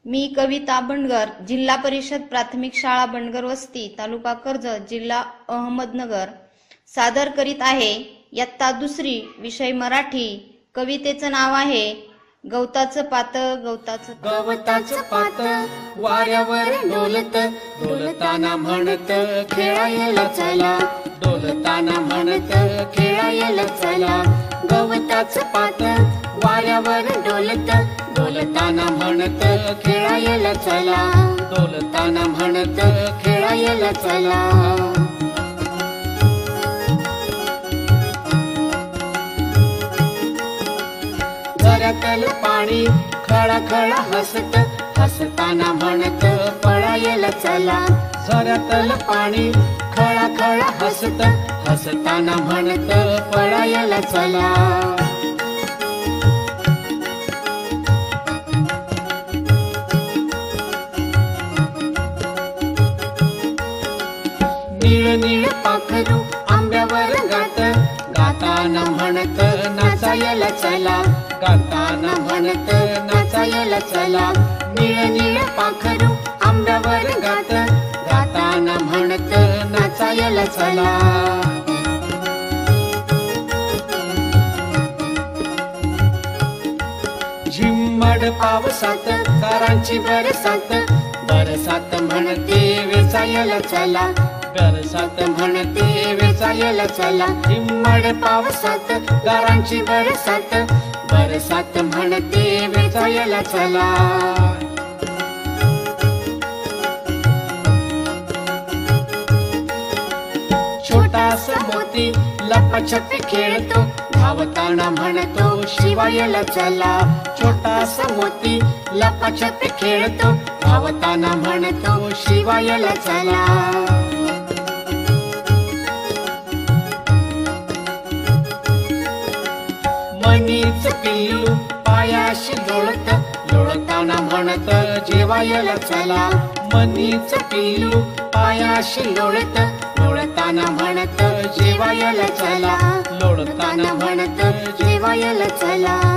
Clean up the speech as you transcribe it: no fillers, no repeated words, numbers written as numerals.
मी कविता बंडगर, जिल्हा परिषद प्राथमिक शाळा बंडगर वस्ती, तालुका कर्जत, जिल्हा अहमदनगर सादर करीत आहे इयत्ता दुसरी, विषय मराठी। कवितेचं नाव आहे गवताचं पातं गवताचं पातं वाऱ्यावर डोलत, डोलताना म्हणत खेळायला चला, डोलताना म्हणत खेळायला चला। गवताचं पातं वाऱ्यावर डोलत, डोलताना म्हणत खेळायला चला, डोलताना म्हणत खेळायला चला। झऱ्यातलं पाणी खळखळ हसत, हसताना म्हणत पळायला चला, झऱ्यातलं पाणी खळखळ हसत, हसताना म्हणत पळायला चला। नीळ नीळ पाखरू आंब्यावर गात, गाताना म्हणत नाचायला चला, गाताना म्हणत नाचायला चला। नीळ नीळ पाखरू आंब्यावर गात, गाताना म्हणत नाचायला चला। झिम्मड पावसात तारांची बरसात, बरसात म्हणते वेचायला चला, बरसात म्हणते वेचायला चला। झिम्मड पावसात गारांची बरसात, बरसात म्हणते वेचायला चला। छोटासा मोती लपाछपी खेळतो, धावताना म्हणतो शिवायला चला, छोटासा मोती लपाछपी खेळतो, धावताना म्हणतो शिवायला चला। मनीच पिल्लू पायाशी लोळत, लोळताना म्हणत जेवायला चला, मनीच पिल्लू पायाशी लोळत, लोळताना म्हणत जेवायला चला, लोळताना म्हणत जेवायला चला।